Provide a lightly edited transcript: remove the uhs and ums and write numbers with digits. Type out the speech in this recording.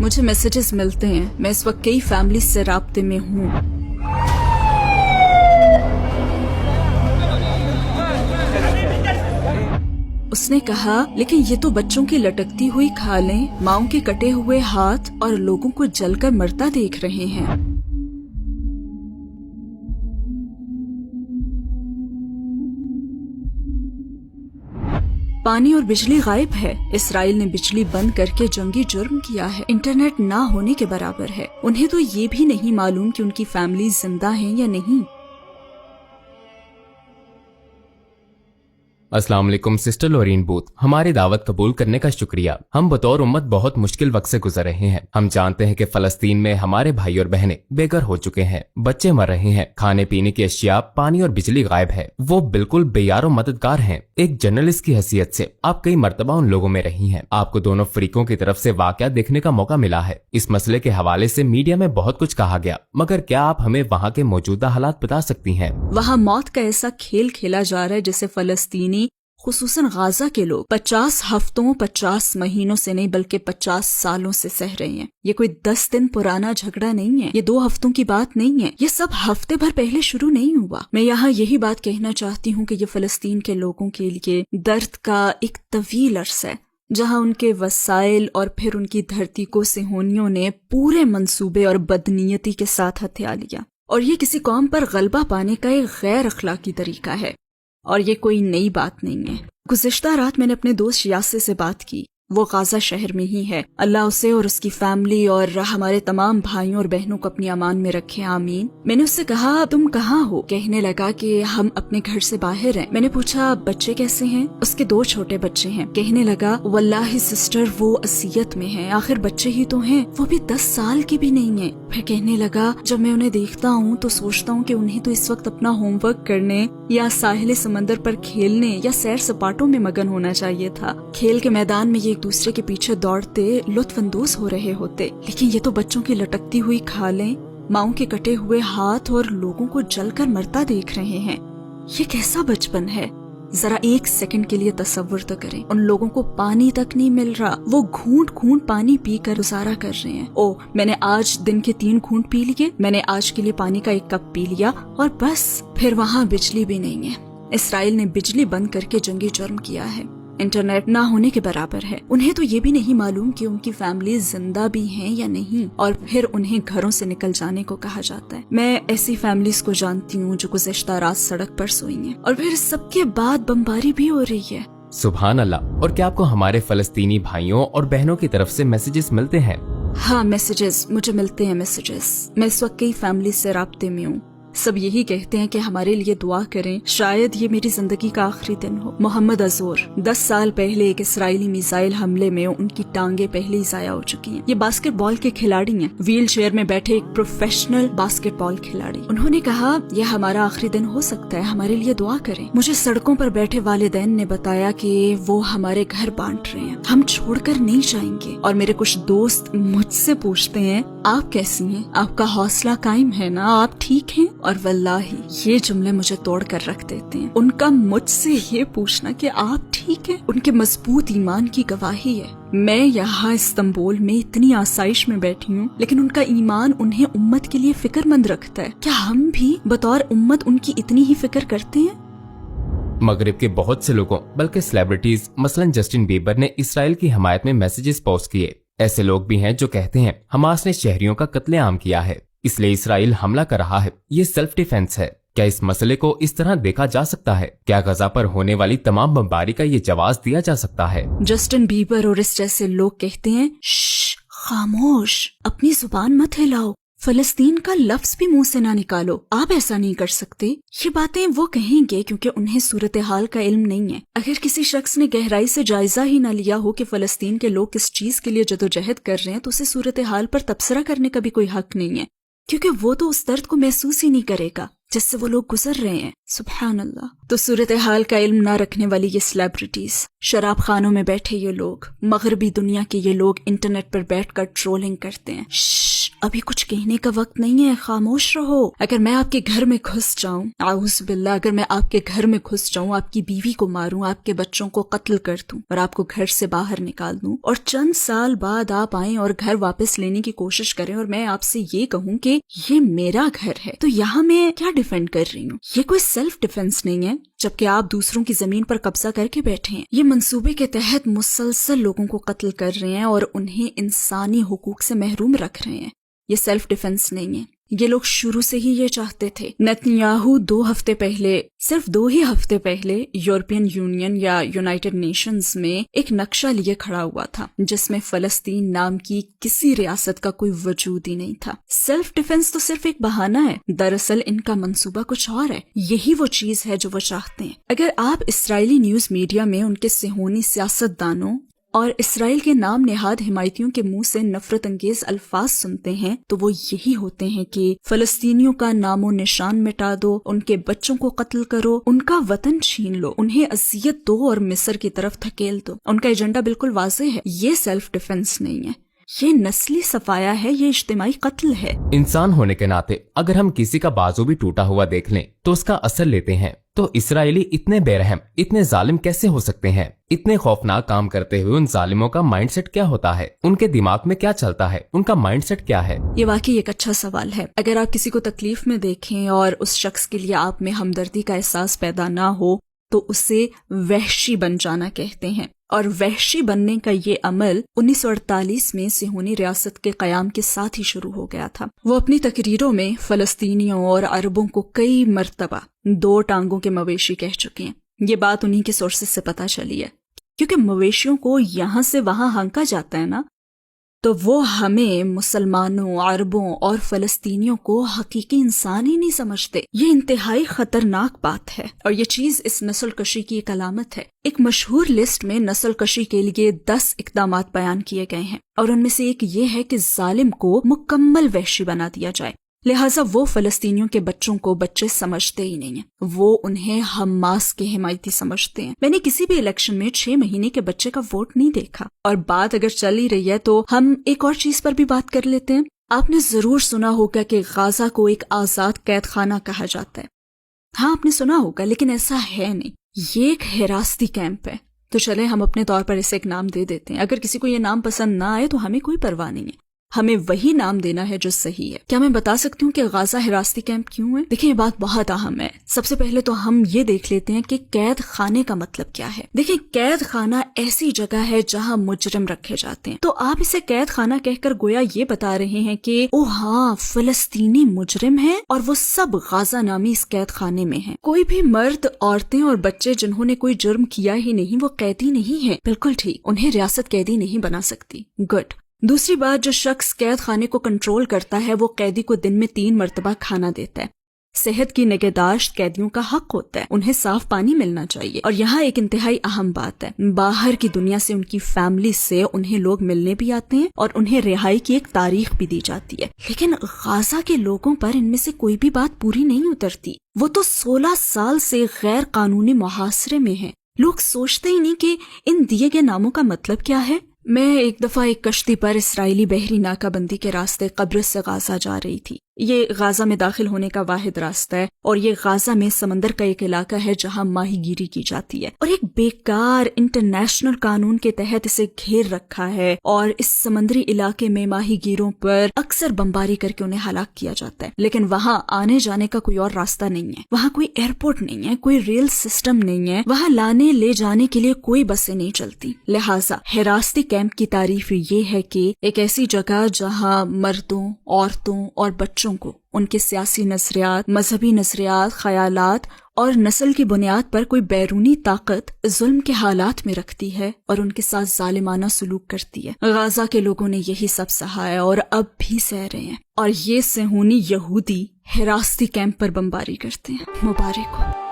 مجھے میسیجز ملتے ہیں، میں اس وقت کئی فیملی سے رابطے میں ہوں۔ اس نے کہا لیکن یہ تو بچوں کی لٹکتی ہوئی کھالیں، ماؤں کے کٹے ہوئے ہاتھ اور لوگوں کو جل کر مرتا دیکھ رہے ہیں۔ پانی اور بجلی غائب ہے، اسرائیل نے بجلی بند کر کے جنگی جرم کیا ہے، انٹرنیٹ نہ ہونے کے برابر ہے۔ انہیں تو یہ بھی نہیں معلوم کہ ان کی فیملی زندہ ہیں یا نہیں۔ السلام علیکم سسٹر لورین بوتھ، ہماری دعوت قبول کرنے کا شکریہ۔ ہم بطور امت بہت مشکل وقت سے گزر رہے ہیں۔ ہم جانتے ہیں کہ فلسطین میں ہمارے بھائی اور بہنیں بے گھر ہو چکے ہیں، بچے مر رہے ہیں، کھانے پینے کی اشیاء، پانی اور بجلی غائب ہے۔ وہ بالکل بے یار و مددگار ہیں۔ ایک جرنلسٹ کی حیثیت سے آپ کئی مرتبہ ان لوگوں میں رہی ہیں، آپ کو دونوں فریقوں کی طرف سے واقعات دیکھنے کا موقع ملا ہے۔ اس مسئلے کے حوالے سے میڈیا میں بہت کچھ کہا گیا، مگر کیا آپ ہمیں وہاں کے موجودہ حالات بتا سکتی ہیں؟ وہاں موت کا ایسا کھیل کھیلا جا رہا ہے جسے فلسطینی خصوصاً غازہ کے لوگ 50 ہفتوں 50 مہینوں سے نہیں بلکہ 50 سالوں سے سہ رہے ہیں۔ یہ کوئی 10 دن پرانا جھگڑا نہیں ہے، یہ 2 ہفتوں کی بات نہیں ہے، یہ سب ہفتے بھر پہلے شروع نہیں ہوا۔ میں یہاں یہی بات کہنا چاہتی ہوں کہ یہ فلسطین کے لوگوں کے لیے درد کا ایک طویل عرصہ ہے، جہاں ان کے وسائل اور پھر ان کی دھرتی کو صہیونیوں نے پورے منصوبے اور بدنیتی کے ساتھ ہتھیا لیا، اور یہ کسی قوم پر غلبہ پانے کا ایک غیر اخلاقی طریقہ ہے، اور یہ کوئی نئی بات نہیں ہے۔ گزشتہ رات میں نے اپنے دوست یاسر سے بات کی، وہ غازہ شہر میں ہی ہے۔ اللہ اسے اور اس کی فیملی اور ہمارے تمام بھائیوں اور بہنوں کو اپنی امان میں رکھے، آمین۔ میں نے اس سے کہا تم کہاں ہو؟ کہنے لگا کہ ہم اپنے گھر سے باہر ہیں۔ میں نے پوچھا بچے کیسے ہیں؟ اس کے 2 چھوٹے بچے ہیں۔ کہنے لگا واللہ سسٹر وہ اذیت میں ہیں، آخر بچے ہی تو ہیں، وہ بھی 10 سال کی بھی نہیں ہیں۔ پھر کہنے لگا جب میں انہیں دیکھتا ہوں تو سوچتا ہوں کہ انہیں تو اس وقت اپنا ہوم ورک کرنے یا ساحل سمندر پر کھیلنے یا سیر سپاٹوں میں مگن ہونا چاہیے تھا۔ کھیل کے میدان میں یہ ایک دوسرے کے پیچھے دوڑتے لطف اندوز ہو رہے ہوتے، لیکن یہ تو بچوں کی لٹکتی ہوئی کھالیں، ماؤں کے کٹے ہوئے ہاتھ اور لوگوں کو جل کر مرتا دیکھ رہے ہیں۔ یہ کیسا بچپن ہے؟ ذرا 1 سیکنڈ کے لیے تصور تو کریں، ان لوگوں کو پانی تک نہیں مل رہا، وہ گھونٹ گھونٹ پانی پی کر گزارا کر رہے ہیں۔ میں نے آج دن کے 3 گھونٹ پی لیے، میں نے آج کے لیے پانی کا 1 کپ پی لیا اور بس۔ پھر وہاں بجلی بھی نہیں ہے۔ اسرائیل نے بجلی بند کر کے جنگی جرم کیا ہے، انٹرنیٹ نہ ہونے کے برابر ہے۔ انہیں تو یہ بھی نہیں معلوم کہ ان کی فیملیز زندہ بھی ہیں یا نہیں، اور پھر انہیں گھروں سے نکل جانے کو کہا جاتا ہے۔ میں ایسی فیملیز کو جانتی ہوں جو گزشتہ رات سڑک پر سوئی ہیں، اور پھر سب کے بعد بمباری بھی ہو رہی ہے۔ سبحان اللہ۔ اور کیا آپ کو ہمارے فلسطینی بھائیوں اور بہنوں کی طرف سے میسیجز ملتے ہیں؟ ہاں میسیجز مجھے ملتے ہیں، میسیجز۔ میں اس وقت کئی فیملیز سے رابطے میں ہوں، سب یہی کہتے ہیں کہ ہمارے لیے دعا کریں، شاید یہ میری زندگی کا آخری دن ہو۔ محمد ازور 10 سال پہلے ایک اسرائیلی میزائل حملے میں ان کی ٹانگیں پہلے ہی ضائع ہو چکی ہیں۔ یہ باسکٹ بال کے کھلاڑی ہیں، ویل چیئر میں بیٹھے ایک پروفیشنل باسکٹ بال کھلاڑی۔ انہوں نے کہا یہ ہمارا آخری دن ہو سکتا ہے، ہمارے لیے دعا کریں۔ مجھے سڑکوں پر بیٹھے والدین نے بتایا کہ وہ ہمارے گھر بانٹ رہے ہیں، ہم چھوڑ کر نہیں جائیں گے۔ اور میرے کچھ دوست مجھ سے پوچھتے ہیں آپ کیسی ہیں، آپ کا حوصلہ قائم ہے نا، آپ ٹھیک ہیں؟ اور واللہ یہ جملے مجھے توڑ کر رکھ دیتے ہیں۔ ان کا مجھ سے یہ پوچھنا کہ آپ ٹھیک ہیں، ان کے مضبوط ایمان کی گواہی ہے۔ میں یہاں استنبول میں اتنی آسائش میں بیٹھی ہوں، لیکن ان کا ایمان انہیں امت کے لیے فکر مند رکھتا ہے۔ کیا ہم بھی بطور امت ان کی اتنی ہی فکر کرتے ہیں؟ مغرب کے بہت سے لوگوں بلکہ سیلیبریٹیز مثلا جسٹن بیبر نے اسرائیل کی حمایت میں میسیجز پوسٹ کیے۔ ایسے لوگ بھی ہیں جو کہتے ہیں حماس نے شہریوں کا قتل عام کیا ہے، اس لیے اسرائیل حملہ کر رہا ہے، یہ سیلف ڈیفینس ہے۔ کیا اس مسئلے کو اس طرح دیکھا جا سکتا ہے؟ کیا غزہ پر ہونے والی تمام بمباری کا یہ جواز دیا جا سکتا ہے؟ جسٹن بیبر اور اس جیسے لوگ کہتے ہیں خاموش، اپنی زبان مت ہلاؤ، فلسطین کا لفظ بھی منہ سے نہ نکالو، آپ ایسا نہیں کر سکتے۔ یہ باتیں وہ کہیں گے کیونکہ انہیں صورتحال کا علم نہیں ہے۔ اگر کسی شخص نے گہرائی سے جائزہ ہی نہ لیا ہو کہ فلسطین کے لوگ کس چیز کے لیے جدوجہد کر رہے ہیں، تو اسے صورتحال پر تبصرہ کرنے کا بھی کوئی حق نہیں ہے، کیونکہ وہ تو اس درد کو محسوس ہی نہیں کرے گا۔ جس سے وہ لوگ گزر رہے ہیں. سبحان اللہ. تو صورتحال کا علم نہ رکھنے والی یہ سیلیبریٹیز، شراب خانوں میں بیٹھے یہ لوگ، مغربی دنیا کے یہ لوگ انٹرنیٹ پر بیٹھ کر ٹرولنگ کرتے ہیں. ابھی کچھ کہنے کا وقت نہیں ہے، خاموش رہو. اگر میں آپ کے گھر میں گھس جاؤں، اعوذ باللہ، اگر میں آپ کے گھر میں گھس جاؤں، آپ کی بیوی کو ماروں، آپ کے بچوں کو قتل کر دوں اور آپ کو گھر سے باہر نکال دوں، اور چند سال بعد آپ آئیں اور گھر واپس لینے کی کوشش کریں اور میں آپ سے یہ کہوں کہ یہ میرا گھر ہے، تو یہاں میں کیا ڈیفینڈ کر رہی ہوں؟ یہ کوئی سیلف ڈیفینس نہیں ہے، جبکہ آپ دوسروں کی زمین پر قبضہ کر کے بیٹھے ہیں. یہ منصوبے کے تحت مسلسل لوگوں کو قتل کر رہے ہیں اور انہیں انسانی حقوق سے محروم رکھ رہے ہیں. یہ سیلف ڈیفنس نہیں ہے، یہ لوگ شروع سے ہی یہ چاہتے تھے. نتنیاہو صرف 2 ہی ہفتے پہلے یورپین یونین یا یونائٹڈ نیشنز میں ایک نقشہ لیے کھڑا ہوا تھا جس میں فلسطین نام کی کسی ریاست کا کوئی وجود ہی نہیں تھا. سیلف ڈیفنس تو صرف ایک بہانہ ہے، دراصل ان کا منصوبہ کچھ اور ہے. یہی وہ چیز ہے جو وہ چاہتے ہیں. اگر آپ اسرائیلی نیوز میڈیا میں ان کے صہیونی سیاستدانوں اور اسرائیل کے نام نہاد حمایتیوں کے منہ سے نفرت انگیز الفاظ سنتے ہیں تو وہ یہی ہوتے ہیں کہ فلسطینیوں کا نام و نشان مٹا دو، ان کے بچوں کو قتل کرو، ان کا وطن چھین لو، انہیں اذیت دو اور مصر کی طرف دھکیل دو. ان کا ایجنڈا بالکل واضح ہے. یہ سیلف ڈیفنس نہیں ہے، یہ نسلی صفایا ہے، یہ اجتماعی قتل ہے. انسان ہونے کے ناطے اگر ہم کسی کا بازو بھی ٹوٹا ہوا دیکھ لیں تو اس کا اثر لیتے ہیں. تو اسرائیلی اتنے بے رحم، اتنے ظالم کیسے ہو سکتے ہیں؟ اتنے خوفناک کام کرتے ہوئے ان ظالموں کا مائنڈ سیٹ کیا ہوتا ہے؟ ان کے دماغ میں کیا چلتا ہے؟ ان کا مائنڈ سیٹ کیا ہے؟ یہ واقعی ایک اچھا سوال ہے. اگر آپ کسی کو تکلیف میں دیکھیں اور اس شخص کے لیے آپ میں ہمدردی کا احساس پیدا نہ ہو تو اسے وحشی بن جانا کہتے ہیں. اور وحشی بننے کا یہ عمل 1948 میں صہیونی ریاست کے قیام کے ساتھ ہی شروع ہو گیا تھا. وہ اپنی تقریروں میں فلسطینیوں اور عربوں کو کئی مرتبہ 2 ٹانگوں کے مویشی کہہ چکے ہیں. یہ بات انہی کے سورسز سے پتہ چلی ہے، کیونکہ مویشیوں کو یہاں سے وہاں ہانکا جاتا ہے نا، تو وہ ہمیں مسلمانوں، عربوں اور فلسطینیوں کو حقیقی انسان ہی نہیں سمجھتے. یہ انتہائی خطرناک بات ہے اور یہ چیز اس نسل کشی کی ایک علامت ہے. ایک مشہور لسٹ میں نسل کشی کے لیے 10 اقدامات بیان کیے گئے ہیں اور ان میں سے ایک یہ ہے کہ ظالم کو مکمل وحشی بنا دیا جائے. لہٰذا وہ فلسطینیوں کے بچوں کو بچے سمجھتے ہی نہیں ہیں، وہ انہیں حماس کے حمایتی سمجھتے ہیں. میں نے کسی بھی الیکشن میں 6 مہینے کے بچے کا ووٹ نہیں دیکھا. اور بات اگر چل ہی رہی ہے تو ہم ایک اور چیز پر بھی بات کر لیتے ہیں. آپ نے ضرور سنا ہوگا کہ غازہ کو ایک آزاد قید خانہ کہا جاتا ہے. ہاں آپ نے سنا ہوگا، لیکن ایسا ہے نہیں، یہ ایک حراستی کیمپ ہے. تو چلیں ہم اپنے طور پر اسے ایک نام دے دیتے ہیں. اگر کسی کو یہ نام پسند نہ آئے تو ہمیں کوئی پرواہ نہیں ہے، ہمیں وہی نام دینا ہے جو صحیح ہے. کیا میں بتا سکتی ہوں کہ غازہ حراستی کیمپ کیوں ہے؟ دیکھیں یہ بات بہت اہم ہے. سب سے پہلے تو ہم یہ دیکھ لیتے ہیں کہ قید خانے کا مطلب کیا ہے. دیکھیں قید خانہ ایسی جگہ ہے جہاں مجرم رکھے جاتے ہیں. تو آپ اسے قید خانہ کہہ کر گویا یہ بتا رہے ہیں کہ او ہاں فلسطینی مجرم ہیں اور وہ سب غازہ نامی اس قید خانے میں ہیں. کوئی بھی مرد، عورتیں اور بچے جنہوں نے کوئی جرم کیا ہی نہیں وہ قیدی نہیں ہیں. بالکل ٹھیک، انہیں ریاست قیدی نہیں بنا سکتی. گڈ. دوسری بات، جو شخص قید خانے کو کنٹرول کرتا ہے وہ قیدی کو دن میں 3 مرتبہ کھانا دیتا ہے. صحت کی نگہداشت قیدیوں کا حق ہوتا ہے، انہیں صاف پانی ملنا چاہیے. اور یہاں ایک انتہائی اہم بات ہے، باہر کی دنیا سے ان کی فیملی سے انہیں لوگ ملنے بھی آتے ہیں اور انہیں رہائی کی ایک تاریخ بھی دی جاتی ہے. لیکن غازہ کے لوگوں پر ان میں سے کوئی بھی بات پوری نہیں اترتی. وہ تو 16 سال سے غیر قانونی محاصرے میں ہیں. لوگ سوچتے ہی نہیں کہ ان دیے گئے ناموں کا مطلب کیا ہے. میں ایک دفعہ ایک کشتی پر اسرائیلی بحری ناکہ بندی کے راستے قبرص سے غازہ جا رہی تھی. یہ غازہ میں داخل ہونے کا واحد راستہ ہے اور یہ غازہ میں سمندر کا ایک علاقہ ہے جہاں ماہی گیری کی جاتی ہے اور ایک بیکار انٹرنیشنل قانون کے تحت اسے گھیر رکھا ہے اور اس سمندری علاقے میں ماہی گیروں پر اکثر بمباری کر کے انہیں ہلاک کیا جاتا ہے. لیکن وہاں آنے جانے کا کوئی اور راستہ نہیں ہے، وہاں کوئی ایئرپورٹ نہیں ہے، کوئی ریل سسٹم نہیں ہے، وہاں لانے لے جانے کے لیے کوئی بسیں نہیں چلتی. لہٰذا حراستی کیمپ کی تعریف یہ ہے کہ ایک ایسی جگہ جہاں مردوں، عورتوں اور بچوں کو ان کے سیاسی نظریات، مذہبی نظریات، خیالات اور نسل کی بنیاد پر کوئی بیرونی طاقت ظلم کے حالات میں رکھتی ہے اور ان کے ساتھ ظالمانہ سلوک کرتی ہے. غازہ کے لوگوں نے یہی سب سہا ہے اور اب بھی سہ رہے ہیں، اور یہ صہیونی یہودی حراستی کیمپ پر بمباری کرتے ہیں. مبارک ہو.